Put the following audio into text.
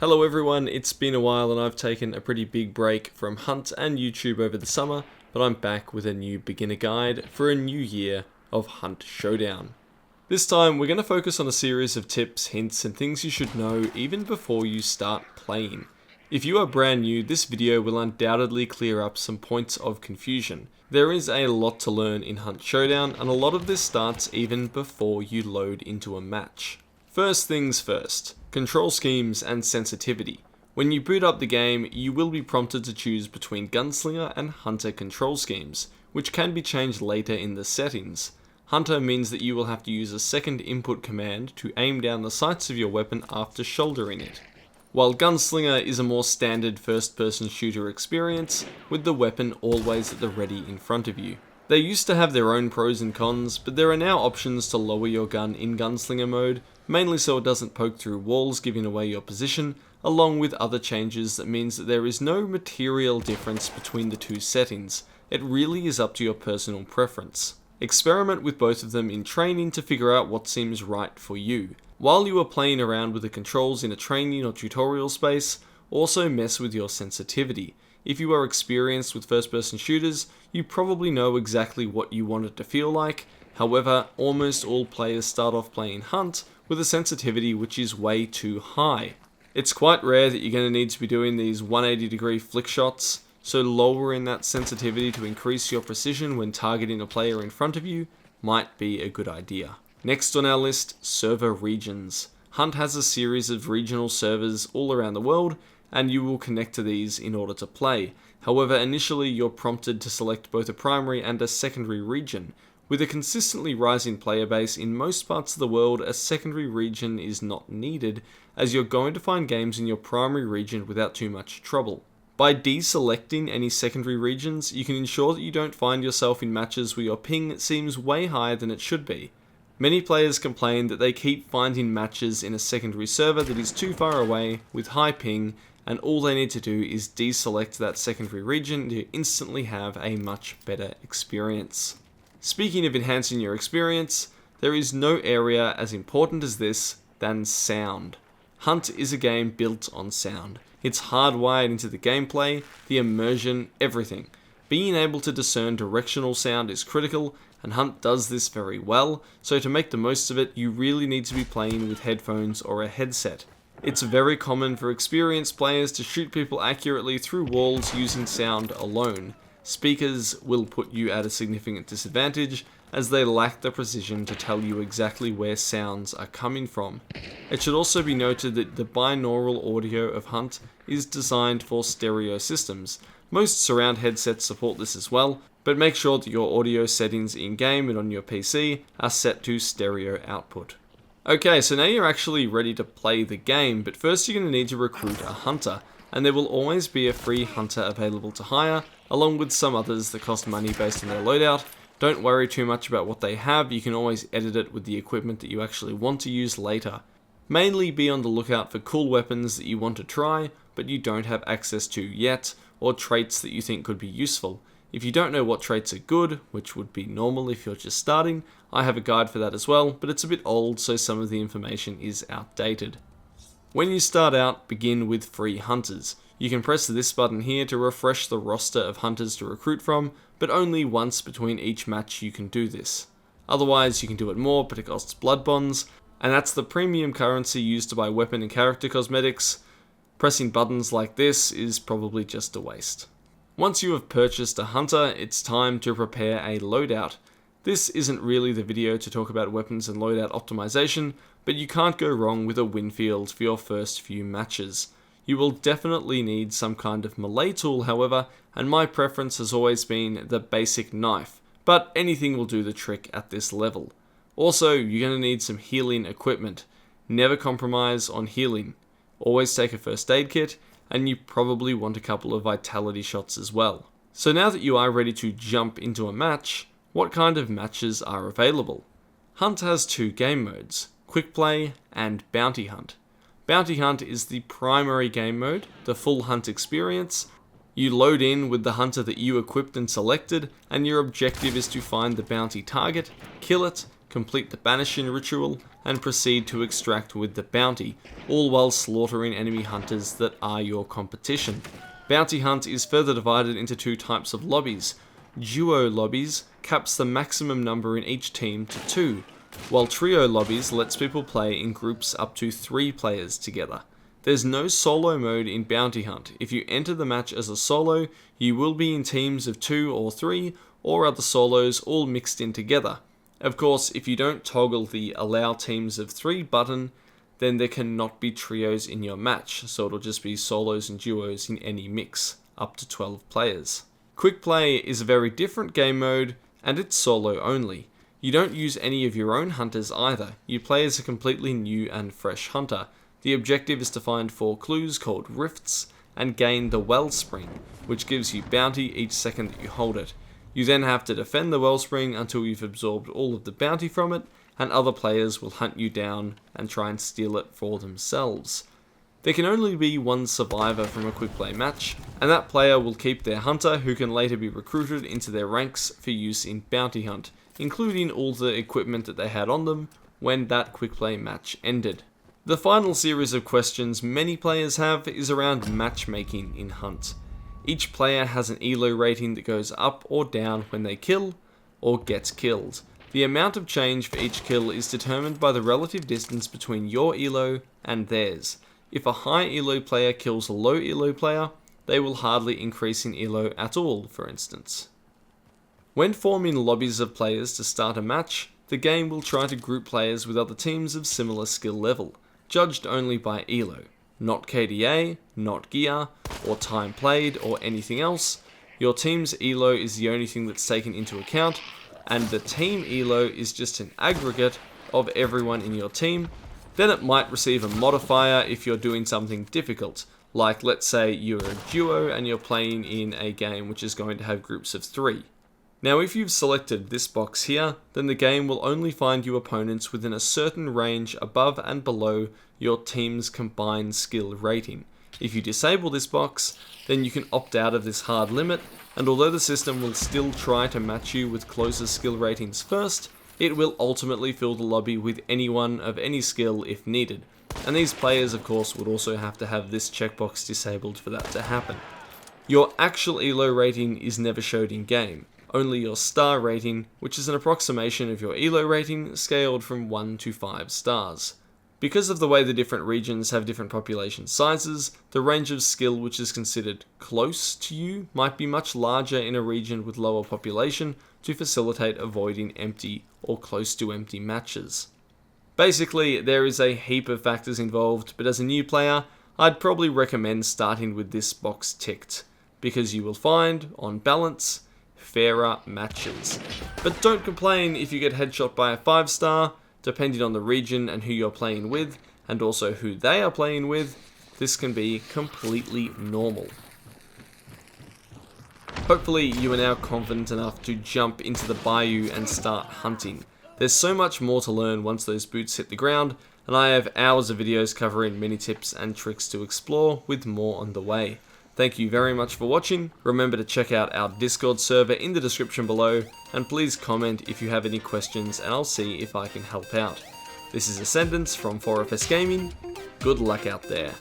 Hello everyone, it's been a while and I've taken a pretty big break from Hunt and YouTube over the summer, but I'm back with a new beginner guide for a new year of Hunt Showdown. This time we're going to focus on a series of tips, hints and things you should know even before you start playing. If you are brand new, this video will undoubtedly clear up some points of confusion. There is a lot to learn in Hunt Showdown and a lot of this starts even before you load into a match. First things first, control schemes and sensitivity. When you boot up the game, you will be prompted to choose between Gunslinger and Hunter control schemes, which can be changed later in the settings. Hunter means that you will have to use a second input command to aim down the sights of your weapon after shouldering it, while Gunslinger is a more standard first-person shooter experience, with the weapon always at the ready in front of you. They used to have their own pros and cons, but there are now options to lower your gun in Gunslinger mode, mainly so it doesn't poke through walls giving away your position, along with other changes that means that there is no material difference between the two settings. It really is up to your personal preference. Experiment with both of them in training to figure out what seems right for you. While you are playing around with the controls in a training or tutorial space, also mess with your sensitivity. If you are experienced with first-person shooters, you probably know exactly what you want it to feel like. However, almost all players start off playing Hunt with a sensitivity which is way too high. It's quite rare that you're going to need to be doing these 180-degree flick shots, so lowering that sensitivity to increase your precision when targeting a player in front of you might be a good idea. Next on our list, server regions. Hunt has a series of regional servers all around the world, and you will connect to these in order to play. However, initially you're prompted to select both a primary and a secondary region. With a consistently rising player base in most parts of the world, a secondary region is not needed, as you're going to find games in your primary region without too much trouble. By deselecting any secondary regions, you can ensure that you don't find yourself in matches where your ping seems way higher than it should be. Many players complain that they keep finding matches in a secondary server that is too far away, with high ping, and all they need to do is deselect that secondary region to instantly have a much better experience. Speaking of enhancing your experience, there is no area as important as this than sound. Hunt is a game built on sound. It's hardwired into the gameplay, the immersion, everything. Being able to discern directional sound is critical, and Hunt does this very well, so to make the most of it, you really need to be playing with headphones or a headset. It's very common for experienced players to shoot people accurately through walls using sound alone. Speakers will put you at a significant disadvantage, as they lack the precision to tell you exactly where sounds are coming from. It should also be noted that the binaural audio of Hunt is designed for stereo systems. Most surround headsets support this as well, but make sure that your audio settings in-game and on your PC are set to stereo output. Okay, so now you're actually ready to play the game, but first you're going to need to recruit a hunter, and there will always be a free hunter available to hire, along with some others that cost money based on their loadout. Don't worry too much about what they have, you can always edit it with the equipment that you actually want to use later. Mainly be on the lookout for cool weapons that you want to try, but you don't have access to yet, or traits that you think could be useful. If you don't know what traits are good, which would be normal if you're just starting, I have a guide for that as well, but it's a bit old so some of the information is outdated. When you start out, begin with free hunters. You can press this button here to refresh the roster of hunters to recruit from, but only once between each match you can do this. Otherwise you can do it more, but it costs blood bonds, and that's the premium currency used to buy weapon and character cosmetics. Pressing buttons like this is probably just a waste. Once you have purchased a hunter, it's time to prepare a loadout. This isn't really the video to talk about weapons and loadout optimization, but you can't go wrong with a Winfield for your first few matches. You will definitely need some kind of melee tool, however, and my preference has always been the basic knife, but anything will do the trick at this level. Also, you're going to need some healing equipment. Never compromise on healing. Always take a first aid kit, and you probably want a couple of vitality shots as well. So now that you are ready to jump into a match, what kind of matches are available? Hunt has two game modes, Quick Play and Bounty Hunt. Bounty Hunt is the primary game mode, the full Hunt experience. You load in with the hunter that you equipped and selected, and your objective is to find the bounty target, kill it, complete the banishing ritual, and proceed to extract with the bounty, all while slaughtering enemy hunters that are your competition. Bounty hunt is further divided into two types of lobbies. Duo lobbies caps the maximum number in each team to 2, while trio lobbies lets people play in groups up to 3 players together. There's no solo mode in Bounty Hunt. If you enter the match as a solo, you will be in teams of 2 or 3, or other solos all mixed in together. Of course, if you don't toggle the Allow Teams of 3 button, then there cannot be trios in your match, so it'll just be solos and duos in any mix, up to 12 players. Quick Play is a very different game mode, and it's solo only. You don't use any of your own hunters either. You play as a completely new and fresh hunter. The objective is to find 4 clues called rifts and gain the wellspring, which gives you bounty each second that you hold it. You then have to defend the wellspring until you've absorbed all of the bounty from it, and other players will hunt you down and try and steal it for themselves. There can only be one survivor from a quick play match, and that player will keep their hunter, who can later be recruited into their ranks for use in Bounty Hunt, including all the equipment that they had on them when that quick play match ended. The final series of questions many players have is around matchmaking in Hunt. Each player has an elo rating that goes up or down when they kill or get killed. The amount of change for each kill is determined by the relative distance between your elo and theirs. If a high elo player kills a low elo player, they will hardly increase in elo at all, for instance. When forming lobbies of players to start a match, the game will try to group players with other teams of similar skill level, judged only by elo, not KDA, not gear, or time played, or anything else. Your team's elo is the only thing that's taken into account, and the team elo is just an aggregate of everyone in your team. Then it might receive a modifier if you're doing something difficult, like let's say you're a duo and you're playing in a game which is going to have groups of 3. Now if you've selected this box here, then the game will only find you opponents within a certain range above and below your team's combined skill rating. If you disable this box, then you can opt out of this hard limit, and although the system will still try to match you with closest skill ratings first, it will ultimately fill the lobby with anyone of any skill if needed. And these players of course would also have to have this checkbox disabled for that to happen. Your actual elo rating is never showed in game, only your star rating, which is an approximation of your elo rating scaled from 1 to 5 stars. Because of the way the different regions have different population sizes, the range of skill which is considered close to you might be much larger in a region with lower population to facilitate avoiding empty or close to empty matches. Basically, there is a heap of factors involved, but as a new player, I'd probably recommend starting with this box ticked, because you will find, on balance, fairer matches. But don't complain if you get headshot by a 5-star, depending on the region and who you're playing with, and also who they are playing with. This can be completely normal. Hopefully you are now confident enough to jump into the bayou and start hunting. There's so much more to learn once those boots hit the ground, and I have hours of videos covering many tips and tricks to explore, with more on the way. Thank you very much for watching. Remember to check out our Discord server in the description below, and please comment if you have any questions and I'll see if I can help out. This is Ascendance from 4FS Gaming. Good luck out there.